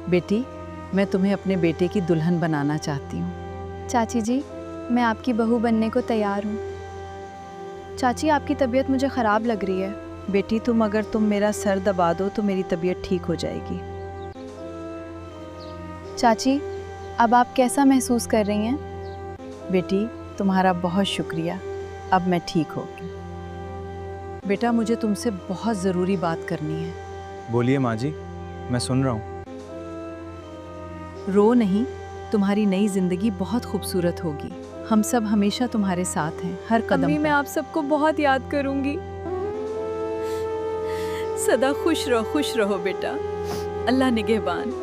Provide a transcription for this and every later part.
बेटी, मैं तुम्हें अपने बेटे की दुल्हन बनाना चाहती हूँ। चाची जी, मैं आपकी बहू बनने को तैयार हूँ। चाची, आपकी तबीयत मुझे ख़राब लग रही है। बेटी, तुम मेरा सर दबा दो तो मेरी तबीयत ठीक हो जाएगी। चाची, अब आप कैसा महसूस कर रही हैं? बेटी, तुम्हारा बहुत शुक्रिया, अब मैं ठीक हो गई। बेटा, मुझे तुमसे बहुत ज़रूरी बात करनी है। बोलिए माँ जी, मैं सुन रहा हूँ। रो नहीं, तुम्हारी नई ज़िंदगी बहुत खूबसूरत होगी। हम सब हमेशा तुम्हारे साथ हैं, हर कदम अम्मी, पर। मैं आप सबको बहुत याद करूँगी। सदा खुश रहो बेटा। अल्लाह निगहबान।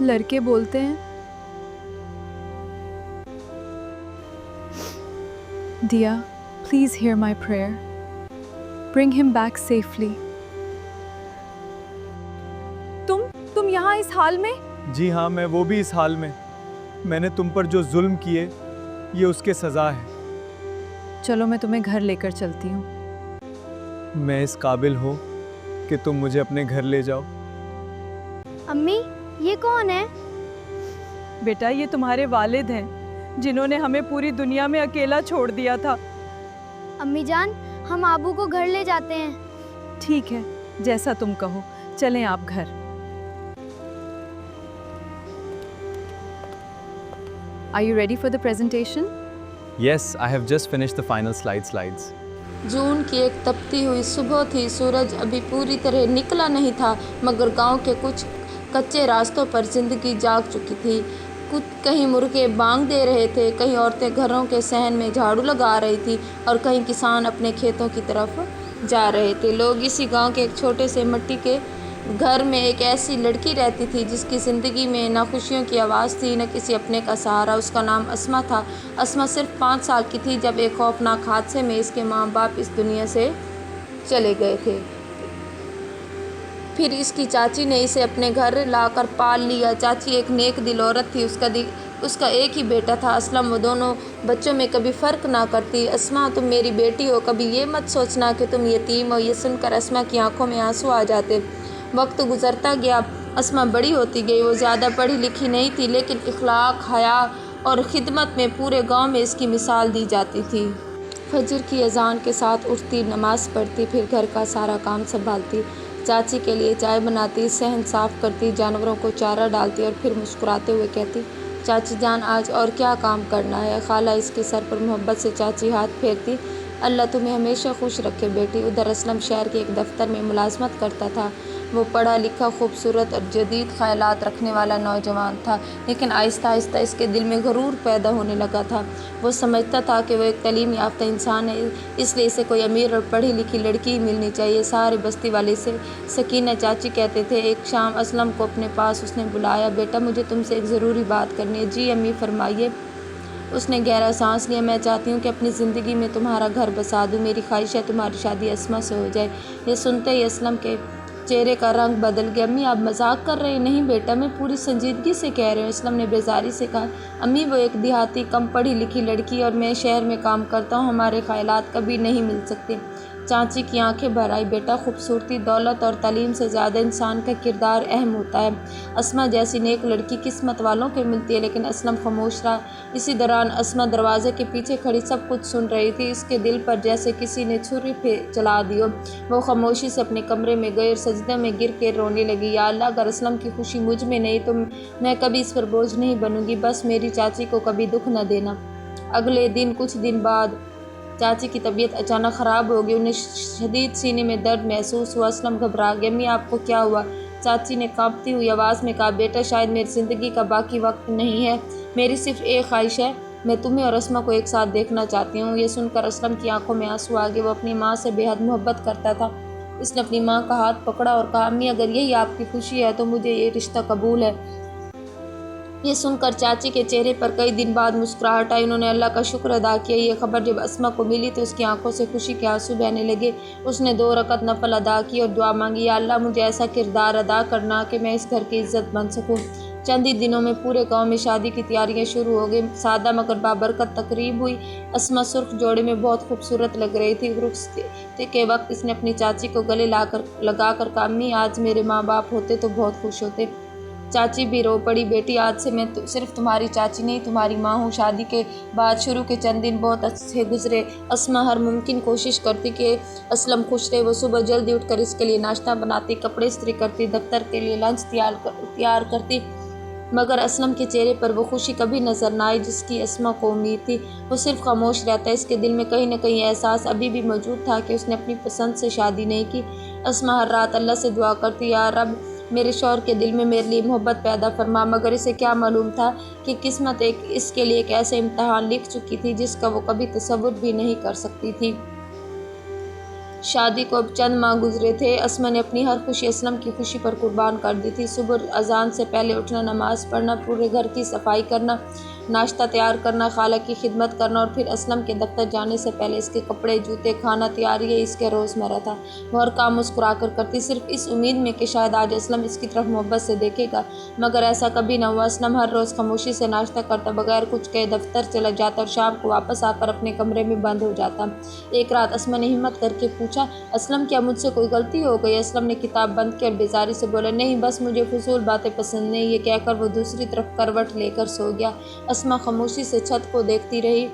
लड़के बोलते हैं, दिया, please hear my prayer. Bring him back safely. तुम यहाँ इस हाल में? जी हाँ, मैं वो भी इस हाल में। मैंने तुम पर जो जुल्म किए, ये उसके सज़ा है। चलो, मैं तुम्हें घर लेकर चलती हूँ। मैं इस काबिल हूँ कि तुम मुझे अपने घर ले जाओ। अम्मी, ये कौन है? बेटा, ये तुम्हारे वालिद हैं, जिन्होंने हमें पूरी दुनिया में अकेला छोड़ दिया था। अम्मी जान, हम आबू को घर ले जाते हैं। ठीक है, जैसा तुम कहो। चलें आप घर। Are you ready for the presentation? Yes, I have just finished the final slides. जून की एक तपती हुई सुबह थी। सूरज अभी पूरी तरह निकला नहीं था, मगर गांव के कुछ कच्चे रास्तों पर जिंदगी जाग चुकी थी। कुछ कहीं मुर्गे बांग दे रहे थे, कहीं औरतें घरों के सहन में झाड़ू लगा रही थी और कहीं किसान अपने खेतों की तरफ जा रहे थे। लोग इसी गांव के एक छोटे से मिट्टी के घर में एक ऐसी लड़की रहती थी जिसकी ज़िंदगी में ना खुशियों की आवाज़ थी, न किसी अपने का सहारा। उसका नाम अस्मा था। अस्मा सिर्फ 5 साल की थी जब एक खौफनाक हादसे में इसके माँ बाप इस दुनिया से चले गए थे। फिर इसकी चाची ने इसे अपने घर लाकर पाल लिया। चाची एक नेक दिल औरत थी। उसका एक ही बेटा था, असलम। वो दोनों बच्चों में कभी फ़र्क ना करती। अस्मा, तुम मेरी बेटी हो, कभी ये मत सोचना कि तुम यतीम हो। ये सुनकर अस्मा की आंखों में आंसू आ जाते। वक्त गुजरता गया, अस्मा बड़ी होती गई। वो ज़्यादा पढ़ी लिखी नहीं थी, लेकिन इखलाक, हया और ख़िदमत में पूरे गांव में इसकी मिसाल दी जाती थी। फजर की अजान के साथ उठती, नमाज़ पढ़ती, फिर घर का सारा काम संभालती। चाची के लिए चाय बनाती, सहन साफ़ करती, जानवरों को चारा डालती और फिर मुस्कुराते हुए कहती, चाची जान, आज और क्या काम करना है। खाला इसके सर पर मोहब्बत से चाची हाथ फेरती। अल्लाह तुम्हें हमेशा खुश रखे बेटी। उधर असलम शहर के एक दफ्तर में मुलाजमत करता था। वो पढ़ा लिखा, खूबसूरत और जदीद ख़यालात रखने वाला नौजवान था, लेकिन आहिस्ता आहिस्ता इसके दिल में गुरूर पैदा होने लगा था। वो समझता था कि वो एक तालीम याफ्ता इंसान है, इसलिए इसे कोई अमीर और पढ़ी लिखी लड़की ही मिलनी चाहिए। सारे बस्ती वाले इसे सकीना चाची कहते थे। एक शाम असलम को अपने पास उसने बुलाया। बेटा, मुझे तुमसे एक ज़रूरी बात करनी है। जी अम्मी, फरमाइए। उसने गहरा सांस लिया। मैं चाहती हूँ कि अपनी ज़िंदगी में तुम्हारा घर बसा दूँ। मेरी ख्वाहिश है तुम्हारी शादी अस्मा से हो जाए। ये सुनते ही असलम के चेहरे का रंग बदल गया। अम्मी, आप मजाक कर रहे हैं? नहीं बेटा, मैं पूरी संजीदगी से कह रही हूँ। असलम ने बेजारी से कहा। अम्मी, वो एक देहाती, कम पढ़ी लिखी लड़की और मैं शहर में काम करता हूँ, हमारे ख्यालात कभी नहीं मिल सकते। चाची की आंखें भर आई। बेटा, खूबसूरती, दौलत और तालीम से ज़्यादा इंसान का किरदार अहम होता है। अस्मा जैसी नेक लड़की किस्मत वालों को मिलती है। लेकिन असलम खामोश रहा। इसी दौरान अस्मा दरवाजे के पीछे खड़ी सब कुछ सुन रही थी। इसके दिल पर जैसे किसी ने छुरी चला दी हो। वो खामोशी से अपने कमरे में गई और सजदे में गिर के रोने लगी। या अल्लाह, अगर असलम की खुशी मुझ में नहीं तो मैं कभी इस पर बोझ नहीं बनूंगी। बस मेरी चाची को कभी दुख न देना। अगले दिन, कुछ दिन बाद, चाची की तबीयत अचानक ख़राब हो गई। उन्हें शदीद सीने में दर्द महसूस हुआ। असलम घबरा गया। अम्मी, आपको क्या हुआ? चाची ने कांपती हुई आवाज़ में कहा। बेटा, शायद मेरी ज़िंदगी का बाकी वक्त नहीं है। मेरी सिर्फ एक ख्वाहिश है, मैं तुम्हें और अस्मा को एक साथ देखना चाहती हूँ। ये सुनकर असलम की आंखों में आंसू आ गए। वो अपनी माँ से बेहद मोहब्बत करता था। इसने अपनी माँ का हाथ पकड़ा और कहा, अम्मी, अगर यही आपकी खुशी है तो मुझे ये रिश्ता कबूल है। ये सुनकर चाची के चेहरे पर कई दिन बाद मुस्कुराहट आई। उन्होंने अल्लाह का शुक्र अदा किया। ये खबर जब अस्मा को मिली तो उसकी आंखों से खुशी के आंसू बहने लगे। उसने 2 रकत नफल अदा की और दुआ मांगी, या अल्लाह, मुझे ऐसा किरदार अदा करना कि मैं इस घर की इज्जत बन सकूं। चंद ही दिनों में पूरे गांव में शादी की तैयारियां शुरू हो गई। सादा मगर बाबरकत तकरीब हुई। अस्मा सुर्ख जोड़े में बहुत खूबसूरत लग रही थी। रुखसती के वक्त इसने अपनी चाची को गले लगाकर कहा, अम्मी आज मेरे माँ बाप होते तो बहुत खुश होते। चाची भी रो पड़ी, बेटी आज से मैं सिर्फ तुम्हारी चाची नहीं तुम्हारी माँ हूँ। शादी के बाद शुरू के चंद दिन बहुत अच्छे गुजरे। अस्मा हर मुमकिन कोशिश करती कि असलम खुश रहे। वो सुबह जल्दी उठकर इसके लिए नाश्ता बनाती, कपड़े इस्त्री करती, दफ्तर के लिए लंच तैयार करती, मगर असलम के चेहरे पर वो खुशी कभी नजर न आई जिसकी अस्मा को उम्मीद थी। वो सिर्फ खामोश रहता। इसके दिल में कहीं न कहीं एहसास अभी भी मौजूद था कि उसने अपनी पसंद से शादी नहीं की। अस्मा हर रात अल्लाह से दुआ करती, या रब मेरे शौहर के दिल में मेरे लिए मोहब्बत पैदा फरमा। मगर इसे क्या मालूम था कि किस्मत इसके लिए एक ऐसे इम्तहान लिख चुकी थी जिसका वो कभी तसव्वुर भी नहीं कर सकती थी। शादी को अब चंद माह गुजरे थे। अस्मा ने अपनी हर खुशी असलम की खुशी पर कुर्बान कर दी थी। सुबह अजान से पहले उठना, नमाज़ पढ़ना, पूरे घर की सफाई करना, नाश्ता तैयार करना, खाला की खिदमत करना और फिर असलम के दफ्तर जाने से पहले इसके कपड़े, जूते, खाना तैयारी ये इसके रोज़मर्रा था। वो हर काम मुस्कुरा कर करती, सिर्फ इस उम्मीद में कि शायद आज असलम इसकी तरफ मोहब्बत से देखेगा। मगर ऐसा कभी न हुआ। असलम हर रोज़ खामोशी से नाश्ता करता, बगैर कुछ कहे दफ्तर चला जाता और शाम को वापस आकर अपने कमरे में बंद हो जाता। एक रात अस्मा ने हिम्मत करके पूछा, असलम क्या मुझसे कोई गलती हो गई? असलम ने किताब बंद की और बेजारी से बोला, नहीं बस मुझे फजूल बातें पसंद नहीं। ये कहकर वो दूसरी तरफ करवट लेकर सो गया। अस्मा खामोशी से छत को देखती रही।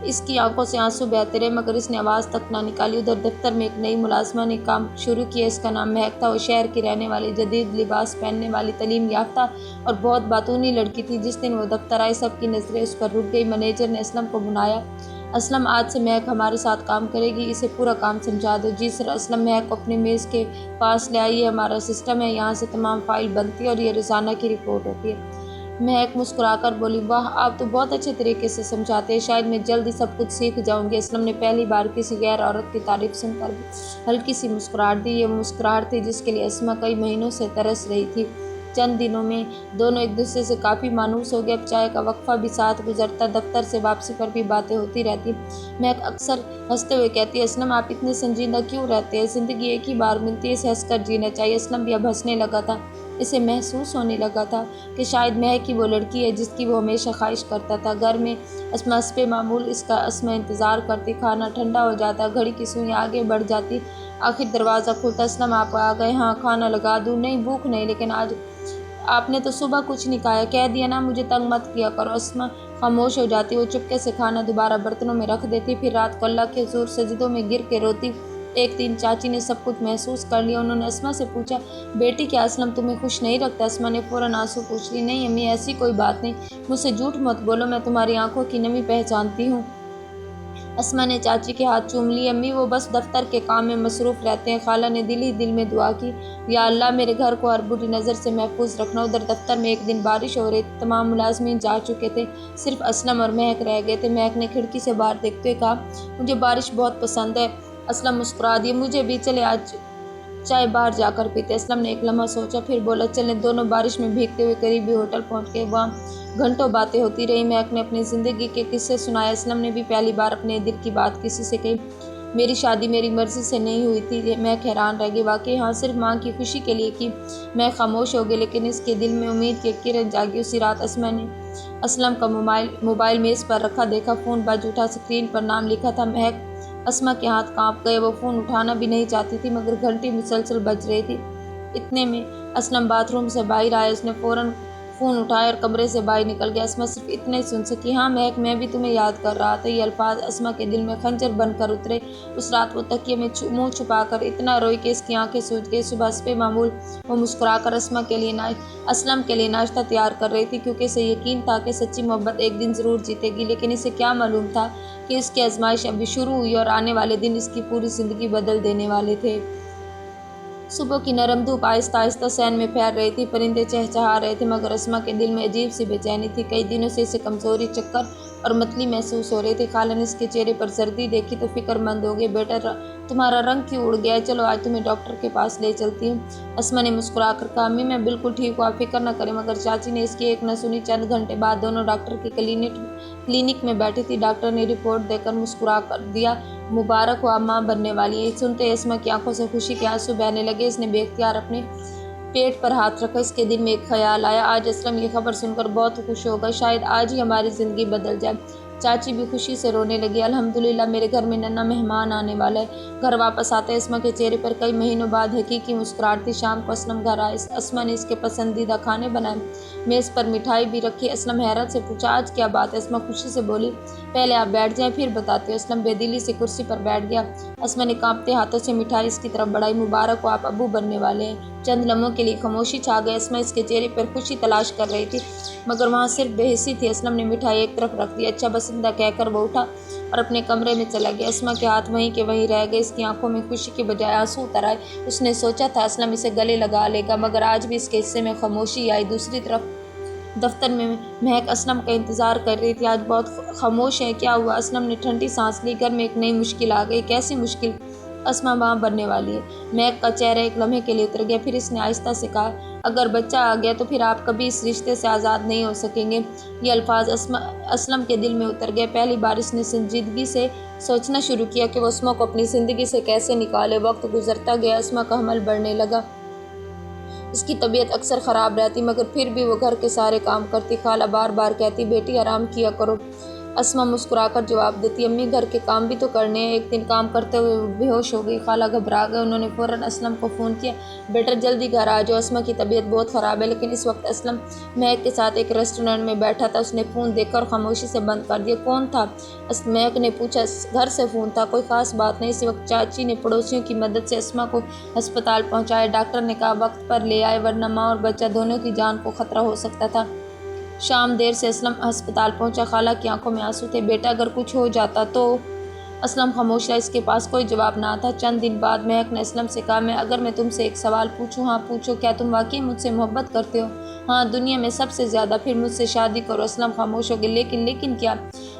इसकी आंखों से आंसू बहते रहे मगर इसने आवाज़ तक ना निकाली। उधर दफ्तर में एक नई मुलाजमा ने काम शुरू किया। इसका नाम महक था। वो शहर की रहने वाली, जदीद लिबास पहनने वाली, तलीम याफ्ता और बहुत बातूनी लड़की थी। जिस दिन वो दफ्तर आई सबकी नज़रें उस पर रुक गई। मैनेजर ने असलम को बुलाया। असलम आज से महक हमारे साथ काम करेगी, इसे पूरा काम समझा दो। जी सर। असलम महक को अपनी मेज़ के पास ले आई। ये हमारा सिस्टम है, यहाँ से तमाम फाइल बनती है और ये रोज़ाना की रिपोर्ट होती है। महक मुस्कुराकर बोली, वाह आप तो बहुत अच्छे तरीके से समझाते हैं, शायद मैं जल्दी सब कुछ सीख जाऊंगी। असलम ने पहली बार किसी गैर औरत की तारीफ सुनकर हल्की सी मुस्कुराहट दी। ये मुस्कुराहट थी जिसके लिए अस्मा कई महीनों से तरस रही थी। चंद दिनों में दोनों एक दूसरे से काफ़ी मानूस हो गए। अब चाय का वक्फा भी साथ गुजरता, दफ्तर से वापसी पर भी बातें होती रहती। महक अक्सर हंसते हुए कहती, असलम आप इतने संजीदा क्यों रहते हैं? ज़िंदगी एक ही बार मिलती है, इसे हंसकर जीना चाहिए। असलम भी अब हंसने लगा था। इसे महसूस होने लगा था कि शायद महक की वो लड़की है जिसकी वो हमेशा ख्वाहिश करता था। घर में अस्मा हस्बे मामूल इसका अस्मा इंतज़ार करती। खाना ठंडा हो जाता, घड़ी की सुइयां आगे बढ़ जाती। आखिर दरवाज़ा खुलता, असलम आप आ गए? हाँ खाना लगा दूँ? नहीं भूख नहीं, लेकिन आज आपने तो सुबह कुछ नहीं खाया। कह दिया ना मुझे तंग मत किया करो। अस्मा खामोश हो जाती। वो चुपके से खाना दोबारा बर्तनों में रख देती। फिर रात को अल्लाह के हुज़ूर सजदों में गिर के रोती। एक दिन चाची ने सब कुछ महसूस कर लिया। उन्होंने अस्मा से पूछा, बेटी क्या असलम तुम्हें खुश नहीं रखता? अस्मा ने फ़ौरन आंसू पोंछ ली, नहीं अम्मी ऐसी कोई बात नहीं, मुझसे झूठ मत बोलो, मैं तुम्हारी आंखों की नमी पहचानती हूँ। अस्मा ने चाची के हाथ चूम लिए। अम्मी वो बस दफ्तर के काम में मसरूफ़ रहते हैं। खाला ने दिल ही दिल में दुआ की, या अल्लाह मेरे घर को हर बुरी नज़र से महफूज रखना। उधर दफ्तर में एक दिन बारिश हो रही थी। तमाम मुलाजमीन जा चुके थे, सिर्फ असलम और महक रह गए थे। महक ने खिड़की से बाहर देखते हुए कहा, मुझे बारिश बहुत पसंद है। असलम मुस्कुरा दिए, मुझे भी, चले आज चाय बाहर जाकर पीते। असलम ने एक लम्हा सोचा, फिर बोला चलें। दोनों बारिश में भीगते हुए करीबी होटल पहुंच गए। वहाँ घंटों बातें होती रही। महक ने अपनी ज़िंदगी के किस्से सुनाए। असलम ने भी पहली बार अपने दिल की बात किसी से कही। मेरी शादी मेरी मर्ज़ी से नहीं हुई थी। मैं हैरान रह गई, वाकई हाँ सिर्फ माँ की खुशी के लिए की। मैं खामोश हो गई, लेकिन इसके दिल में उम्मीद की किरण जागी। उसी रात अस्मा ने असलम का मोबाइल मेज़ पर रखा देखा। फ़ोन बज उठा, स्क्रीन पर नाम लिखा था महक। अस्मा के हाथ कांप गए। वो फ़ोन उठाना भी नहीं चाहती थी मगर घंटी मुसलसल बज रही थी। इतने में असलम बाथरूम से बाहर आया। उसने फ़ौरन फ़ोन उठाया और कमरे से बाहर निकल गया। अस्मा सिर्फ इतने सुन सकी, हाँ महक मैं भी तुम्हें याद कर रहा था। ये अल्फाज अस्मा के दिल में खंजर बनकर उतरे। उस रात वो तकिए में मुँह छुपाकर इतना रोई कि इसकी आंखें सूज गई। सुबह हस्बे मामूल वो मुस्कुराकर असलम के लिए नाश्ता तैयार कर रही थी, क्योंकि इसे यकीन था कि सच्ची मोहब्बत एक दिन ज़रूर जीतेगी। लेकिन इसे क्या मालूम था कि इसकी आजमाइश अभी शुरू हुई और आने वाले दिन इसकी पूरी ज़िंदगी बदल देने वाले थे। सुबह की नरम धूप आहिस्ता आहिस्ता सैन में फैल रही थी। परिंदे चहचहा रहे थे मगर अस्मा के दिल में अजीब सी बेचैनी थी। कई दिनों से इसे कमज़ोरी, चक्कर और मतली महसूस हो रही थी। खाला ने इसके चेहरे पर सर्दी देखी तो फिक्रमंद हो गए। बेटा तुम्हारा रंग क्यों उड़ गया है? चलो आज तुम्हें डॉक्टर के पास ले चलती हूँ। अस्मा ने मुस्कुरा कर कहा, अम्मी मैं बिल्कुल ठीक हूँ, आप फिक्र न करें। मगर चाची ने इसकी एक न सुनी। चंद घंटे बाद दोनों डॉक्टर के क्लिनिक में बैठी थी। डॉक्टर ने रिपोर्ट देकर मुस्कुरा कर दिया, मुबारक हो आप माँ बनने वाली है। सुनते अस्मा की आंखों से खुशी के आंसू बहने लगे। इसने बेख्तियार अपने पेट पर हाथ रखा। इसके दिल में एक ख्याल आया, आज असलम ये खबर सुनकर बहुत खुश होगा, शायद आज ही हमारी ज़िंदगी बदल जाए। चाची भी खुशी से रोने लगी। अल्हम्दुलिल्लाह मेरे घर में नन्हा मेहमान आने वाला है। घर वापस आते अस्मा के चेहरे पर कई महीनों बाद हकीकी मुस्कुराहट थी। शाम को असलम घर आए। अस्मा ने इसके पसंदीदा खाने बनाए, मेज़ पर मिठाई भी रखी। असलम हैरत से पूछा, आज क्या बात है? अस्मा खुशी से बोली, पहले आप बैठ जाएं फिर बताती हूँ। असलम बेदिली से कुर्सी पर बैठ गया। अस्मा ने कांपते हाथों से मिठाई इसकी तरफ बढ़ाई। मुबारक हो, आप अबू बनने वाले हैं। चंद लम्हों के लिए खामोशी छा गई। अस्मा इसके चेहरे पर खुशी तलाश कर रही थी, मगर वहाँ सिर्फ बेहिस्सी थी। असलम ने मिठाई एक तरफ रख दी। अच्छा बसिंदा कहकर वो उठा और अपने कमरे में चला गया। अस्मा के हाथ वहीं के वहीं रह गए। इसकी आंखों में खुशी के बजाय आंसू उतर आए। उसने सोचा था असलम इसे गले लगा लेगा, मगर आज भी इसके हिस्से में खामोशी आई। दूसरी तरफ दफ्तर में महक असलम का इंतज़ार कर रही थी। आज बहुत खामोश है, क्या हुआ? असलम ने ठंडी सांस ली। घर में एक नई मुश्किल आ गई। कैसी मुश्किल? असमा माँ बनने वाली है। महक का चेहरा एक लम्हे के लिए उतर गया। फिर इसने आहिस्ता से कहा, अगर बच्चा आ गया तो फिर आप कभी इस रिश्ते से आज़ाद नहीं हो सकेंगे। ये अल्फाज असलम के दिल में उतर गए। पहली बार इसने संजीदगी से सोचना शुरू किया कि वो असमा को अपनी ज़िंदगी से कैसे निकाले। वक्त गुजरता गया। असमा का हमल बढ़ने लगा। इसकी तबीयत अक्सर ख़राब रहती, मगर फिर भी वो घर के सारे काम करती। खाला बार बार कहती, बेटी आराम किया करो। असमा मुस्कुराकर जवाब देती, अम्मी घर के काम भी तो करने हैं। एक दिन काम करते हुए बेहोश हो गई। खाला घबरा गए। उन्होंने फ़ौरन असलम को फ़ोन किया, बेटा जल्दी घर आ जाओ, असमा की तबीयत बहुत ख़राब है। लेकिन इस वक्त असलम महक के साथ एक रेस्टोरेंट में बैठा था। उसने फ़ोन देखकर खामोशी से बंद कर दिया। कौन था? महक ने पूछा। घर से फ़ोन था, कोई ख़ास बात नहीं। इसी वक्त चाची ने पड़ोसियों की मदद से असमा को अस्पताल पहुँचाया। डॉक्टर ने कहा वक्त पर ले आए, वरना माँ और बच्चा दोनों की जान को ख़तरा हो सकता था। शाम देर से असलम अस्पताल पहुंचा। खाला की आंखों में आंसू थे। बेटा अगर कुछ हो जाता तो? असलम खामोश रहा। इसके पास कोई जवाब ना था। चंद दिन बाद महक ने असलम से कहा, अगर मैं तुमसे एक सवाल पूछूं? हाँ पूछो। क्या तुम वाकई मुझसे मोहब्बत करते हो? हाँ, दुनिया में सबसे ज़्यादा। फिर मुझसे शादी करो। असलम खामोश हो गई। लेकिन क्या?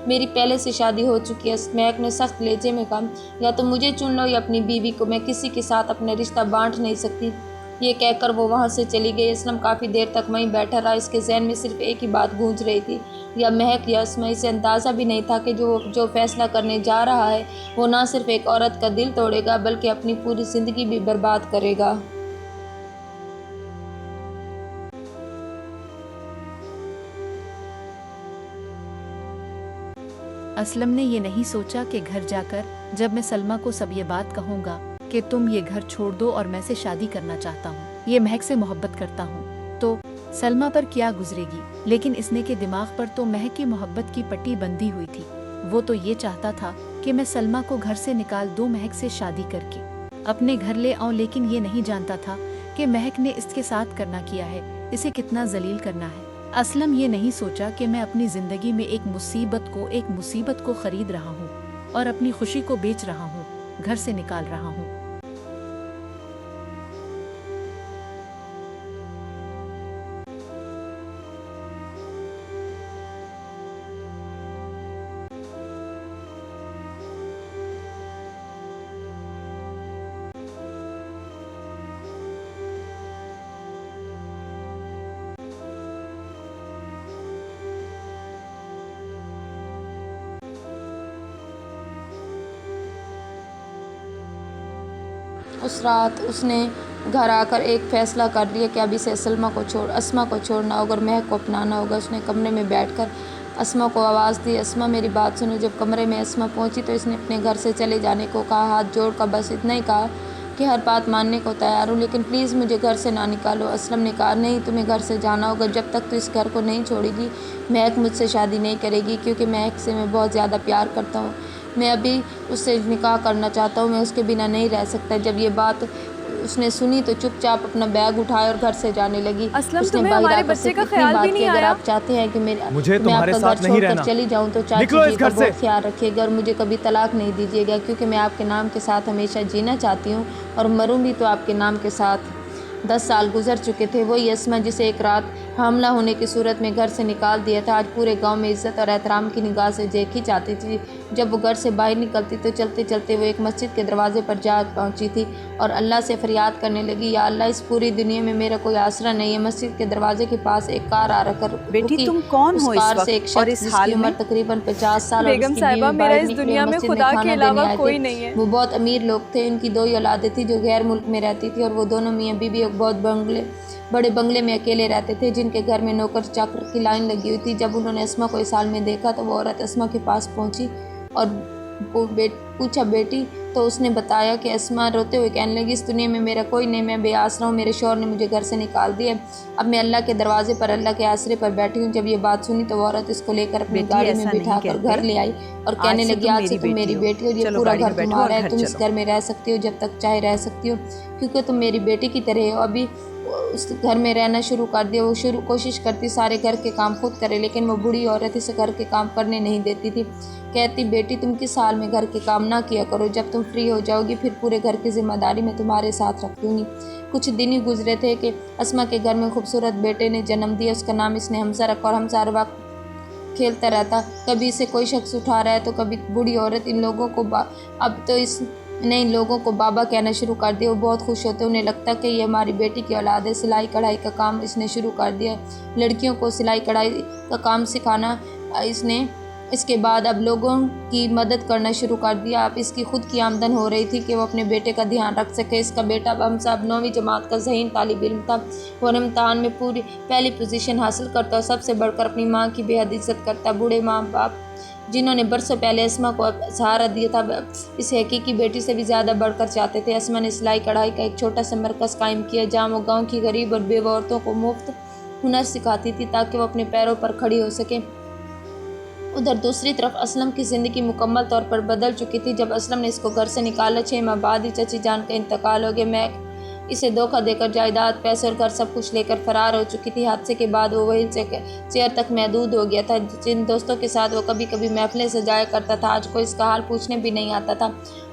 मेरी पहले से शादी हो चुकी है। महक ने सख्त लहजे में कहा, या तो मुझे चुन लो या अपनी बीवी को। मैं किसी के साथ अपना रिश्ता बांट नहीं सकती। ये कहकर वो वहाँ से चली गई। असलम काफ़ी देर तक वहीं बैठा रहा। इसके जहन में सिर्फ एक ही बात गूंज रही थी, या महक या असमा। इसे अंदाज़ा भी नहीं था कि जो फैसला करने जा रहा है वो ना सिर्फ एक औरत का दिल तोड़ेगा, बल्कि अपनी पूरी ज़िंदगी भी बर्बाद करेगा। असलम ने ये नहीं सोचा कि घर जाकर जब मैं सलमा को सब ये बात कहूँगा कि तुम ये घर छोड़ दो और मैं से शादी करना चाहता हूँ, ये महक से मोहब्बत करता हूँ, तो सलमा पर क्या गुजरेगी। लेकिन इसने के दिमाग पर तो महक की मोहब्बत की पट्टी बंधी हुई थी। वो तो ये चाहता था कि मैं सलमा को घर से निकाल दूँ, महक से शादी करके अपने घर ले आऊँ। लेकिन ये नहीं जानता था कि महक ने इसके साथ करना किया है, इसे कितना जलील करना है। असलम ये नहीं सोचा कि मैं अपनी ज़िंदगी में एक मुसीबत को ख़रीद रहा हूँ और अपनी खुशी को बेच रहा हूँ, घर से निकाल रहा हूँ। उस रात उसने घर आकर एक फ़ैसला कर लिया कि अब इसे असमा को छोड़ना होगा और महक को अपनाना होगा। उसने कमरे में बैठकर असमा को आवाज़ दी, असमा मेरी बात सुनो। जब कमरे में असमा पहुंची तो इसने अपने घर से चले जाने को कहा, हाथ जोड़कर बस इतना ही कहा कि हर बात मानने को तैयार हूँ, लेकिन प्लीज़ मुझे घर से ना निकालो। असलम ने कहा, नहीं तुम्हें घर से जाना होगा। जब तक तो इस घर को नहीं छोड़ेगी महक मुझसे शादी नहीं करेगी, क्योंकि महक से मैं बहुत ज़्यादा प्यार करता हूँ। मैं अभी उससे निकाह करना चाहता हूँ, मैं उसके बिना नहीं रह सकता। जब ये बात उसने सुनी तो चुपचाप अपना बैग उठाया और घर से जाने लगी। असलम तुम्हें हमारे बच्चे का ख्याल भी नहीं अगर आया? आप चाहते हैं कि मुझे तुम्हारे साथ नहीं रहना, चली जाऊं तो चाची जी का बहुत ख्याल रखिएगा और मुझे कभी तलाक नहीं दीजिएगा, क्योंकि मैं आपके नाम के साथ हमेशा जीना चाहती हूँ और मरूँ भी तो आपके नाम के साथ। 10 साल गुजर चुके थे। वही असमा जिसे एक रात حاملہ ہونے کی صورت میں گھر سے نکال دیا تھا۔ آج پورے گاؤں میں عزت اور احترام کی نگاہ سے دیکھی جاتی تھی۔ جب وہ گھر سے باہر نکلتی تو چلتے چلتے وہ ایک مسجد کے دروازے پر جا پہنچی تھی اور اللہ سے فریاد کرنے لگی، یا اللہ اس پوری دنیا میں میرا کوئی آسرا نہیں ہے۔ مسجد کے دروازے کے پاس ایک کار آ کر بیٹی رکی۔ تم کون اس ہو اس کار سے ایک وقت اور شخص اس جس حال کی عمر میں؟ تقریباً 50 سال اور بیگم اس کی صاحبہ، بیوی میرا باہر اس نکلی دنیا اور میں مسجد خدا کھانا کے دینے علاوہ آئے کوئی تھے۔ نہیں ہے۔ وہ بہت امیر لوگ تھے، ان کی 2 ہی اولادیں تھیں جو غیر ملک میں رہتی تھی، اور وہ دونوں میاں بیوی ایک بہت بڑے بنگلے میں اکیلے رہتے تھے جن کے گھر میں نوکر چاکر کی لائن لگی ہوئی تھی۔ جب انہوں نے اسما کو اس حال میں دیکھا تو وہ عورت اسما کے پاس پہنچی اور پوچھا بیٹی، تو اس نے بتایا کہ اسما روتے ہوئے کہنے لگی، اس دنیا میں میرا کوئی نہیں، میں بے آسرا ہوں، میرے شوہر نے مجھے گھر سے نکال دیا، اب میں اللہ کے دروازے پر اللہ کے آسرے پر بیٹھی ہوں۔ جب یہ بات سنی تو وہ عورت اس کو لے کر اپنی بیٹی گاڑی میں ایسا بٹھا نہیں کر کہتے، گھر لے آئی اور کہنے لگی، آج سے تم میری بیٹی ہو، یہ چلو پورا گاڑی گھر میں بیٹھو تمہارا اور ہے، گھر تم اس چلو۔ گھر میں رہ سکتی ہو جب تک چاہے رہ سکتی ہو، کیونکہ تم میری بیٹی کی طرح ہو۔ ابھی اس گھر میں رہنا شروع کر دیا۔ وہ کوشش کرتی سارے گھر کے کام خود کرے، لیکن وہ بوڑھی عورت اسے گھر کے کام کرنے نہیں دیتی تھی۔ کہتی، بیٹی تم کس حال میں گھر کے کام نہ کیا کرو، جب تم فری ہو جاؤ گی پھر پورے گھر کی ذمہ داری میں تمہارے ساتھ رکھ دوں گی۔ کچھ دن ہی گزرے تھے کہ اسما کے گھر میں خوبصورت بیٹے نے جنم دیا۔ اس کا نام اس نے حمزہ رکھا اور حمزہ ہر وقت کھیلتا رہتا، کبھی اسے کوئی شخص اٹھا رہا ہے تو کبھی بوڑھی عورت۔ اب تو اس نے ان لوگوں کو بابا کہنا شروع کر دیا۔ وہ بہت خوش ہوتے، انہیں لگتا کہ یہ ہماری بیٹی کی اولاد ہے۔ سلائی کڑھائی کا کام اس نے شروع کر دیا، لڑکیوں کو سلائی کڑھائی کا کام سکھانا اس نے۔ اس کے بعد اب لوگوں کی مدد کرنا شروع کر دیا۔ اب اس کی خود کی آمدن ہو رہی تھی کہ وہ اپنے بیٹے کا دھیان رکھ سکے۔ اس کا بیٹا حمزہ اب 9ویں جماعت کا ذہین طالب علم تھا۔ وہ امتحان میں پہلی پوزیشن حاصل کرتا اور سب سے بڑھ کر اپنی ماں کی بے حد عزت کرتا۔ بوڑھے ماں باپ جنہوں نے برسوں پہلے اسما کو سہارا دیا تھا، اس حقیقی بیٹی سے بھی زیادہ بڑھ کر چاہتے تھے۔ اسما نے سلائی کڑھائی کا ایک چھوٹا سا مرکز قائم کیا جہاں وہ گاؤں کی غریب اور بیوہ عورتوں کو مفت ہنر سکھاتی تھی تاکہ وہ اپنے پیروں پر کھڑی ہو سکیں۔ ادھر دوسری طرف اسلم کی زندگی مکمل طور پر بدل چکی تھی۔ جب اسلم نے اس کو گھر سے نکالا، 6 ماہ بعد ہی چچی جان کا انتقال ہو گیا۔ میں اسے دھوکہ دے کر جائیداد، پیسے اور گھر سب کچھ لے کر فرار ہو چکی تھی۔ حادثے کے بعد وہ وہیل چیئر تک محدود ہو گیا تھا۔ جن دوستوں کے ساتھ وہ کبھی کبھی محفلیں سجایا کرتا تھا، آج کوئی اس کا حال پوچھنے بھی نہیں آتا تھا۔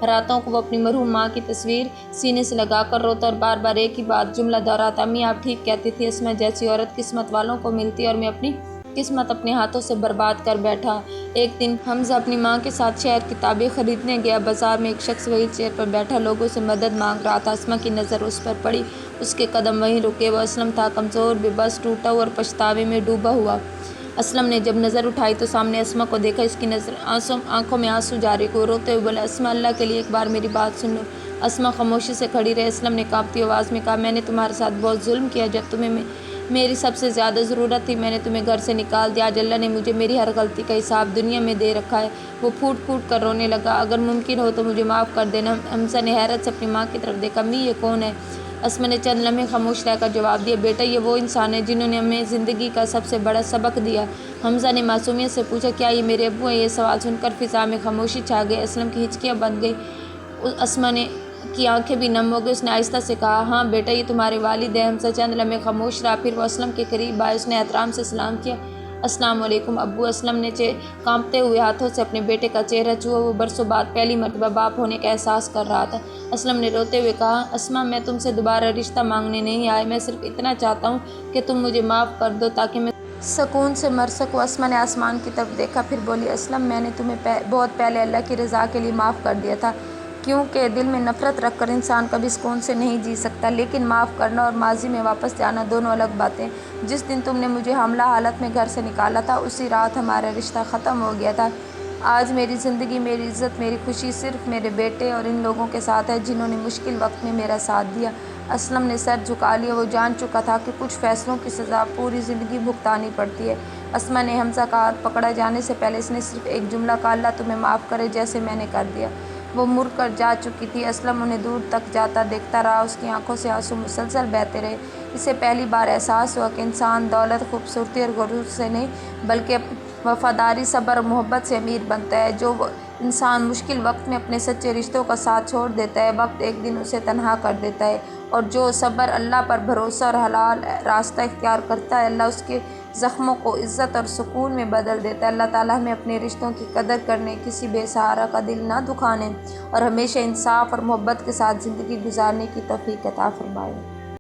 راتوں کو وہ اپنی مرحوم ماں کی تصویر سینے سے لگا کر روتا اور بار بار ایک ہی بات جملہ دہراتا، امی آپ ٹھیک کہتی تھی، اسما جیسی عورت قسمت والوں کو ملتی ہے اور میں اپنی قسمت اپنے ہاتھوں سے برباد کر بیٹھا۔ ایک دن حمزہ اپنی ماں کے ساتھ شہر کتابیں خریدنے گیا۔ بازار میں ایک شخص وہیل چیئر پر بیٹھا لوگوں سے مدد مانگ رہا تھا۔ اسما کی نظر اس پر پڑی، اس کے قدم وہیں رکے۔ وہ اسلم تھا، کمزور، بے بس، ٹوٹا ہوا اور پچھتاوے میں ڈوبا ہوا۔ اسلم نے جب نظر اٹھائی تو سامنے اسما کو دیکھا۔ اس کی آنکھوں میں آنسو جاری ہوئے، روتے ہوئے بولا، اسما اللہ کے لیے ایک بار میری بات سن لو۔ اسما خاموشی سے کھڑی رہی۔ اسلم نے کانپتی آواز میں کہا، میں نے تمہارے ساتھ بہت ظلم کیا، جب تمہیں میری سب سے زیادہ ضرورت تھی میں نے تمہیں گھر سے نکال دیا۔ آج اللہ نے مجھے میری ہر غلطی کا حساب دنیا میں دے رکھا ہے۔ وہ پھوٹ پھوٹ کر رونے لگا، اگر ممکن ہو تو مجھے معاف کر دینا۔ حمزہ نے حیرت سے اپنی ماں کی طرف دیکھا، امی یہ کون ہے؟ اسما نے چند لمحے خاموش رہ کر جواب دیا، بیٹا یہ وہ انسان ہے جنہوں نے ہمیں زندگی کا سب سے بڑا سبق دیا۔ حمزہ نے معصومیت سے پوچھا، کیا یہ میرے ابو ہیں؟ یہ سوال سن کر فضا میں خاموشی چھا گئی۔ اسلم کی ہچکیاں بند گئی، اسما کی آنکھیں بھی نم ہو گئی۔ اس نے آہستہ سے کہا، ہاں بیٹا یہ تمہارے والد ہیں۔ حمزہ چند لمحے خاموش رہا، پھر وہ اسلم کے قریب آئے، اس نے احترام سے سلام کیا، السلام علیکم ابو۔ اسلم نے کانپتے ہوئے ہاتھوں سے اپنے بیٹے کا چہرہ چھوا۔ وہ برسوں بعد پہلی مرتبہ باپ ہونے کا احساس کر رہا تھا۔ اسلم نے روتے ہوئے کہا، اسما میں تم سے دوبارہ رشتہ مانگنے نہیں آیا، میں صرف اتنا چاہتا ہوں کہ تم مجھے معاف کر دو تاکہ میں سکون سے مر سکوں۔ اسما نے آسمان کی طرف دیکھا، پھر بولی، اسلم میں نے تمہیں بہت پہلے اللہ کی رضا کے لیے معاف کر دیا تھا، کیونکہ دل میں نفرت رکھ کر انسان کبھی سکون سے نہیں جی سکتا، لیکن معاف کرنا اور ماضی میں واپس جانا دونوں الگ باتیں۔ جس دن تم نے مجھے حاملہ حالت میں گھر سے نکالا تھا اسی رات ہمارا رشتہ ختم ہو گیا تھا۔ آج میری زندگی، میری عزت، میری خوشی صرف میرے بیٹے اور ان لوگوں کے ساتھ ہے جنہوں نے مشکل وقت میں میرا ساتھ دیا۔ اسلم نے سر جھکا لیا، وہ جان چکا تھا کہ کچھ فیصلوں کی سزا پوری زندگی بھگتانی پڑتی ہے۔ اسما نے حمزہ کا ہاتھ پکڑا، جانے سے پہلے اس نے صرف ایک جملہ کہا، اللہ تمہیں معاف کرے جیسے میں نے کر دیا۔ وہ مڑ کر جا چکی تھی۔ اسلم انہیں دور تک جاتا دیکھتا رہا، اس کی آنکھوں سے آنسو مسلسل بہتے رہے۔ اسے پہلی بار احساس ہوا کہ انسان دولت، خوبصورتی اور غرور سے نہیں بلکہ وفاداری، صبر اور محبت سے امیر بنتا ہے۔ جو انسان مشکل وقت میں اپنے سچے رشتوں کا ساتھ چھوڑ دیتا ہے، وقت ایک دن اسے تنہا کر دیتا ہے، اور جو صبر، اللہ پر بھروسہ اور حلال راستہ اختیار کرتا ہے، اللہ اس کے زخموں کو عزت اور سکون میں بدل دیتا ہے۔ اللہ تعالیٰ ہمیں اپنے رشتوں کی قدر کرنے، کسی بے سہارا کا دل نہ دکھانے اور ہمیشہ انصاف اور محبت کے ساتھ زندگی گزارنے کی توفیق عطا فرمائے۔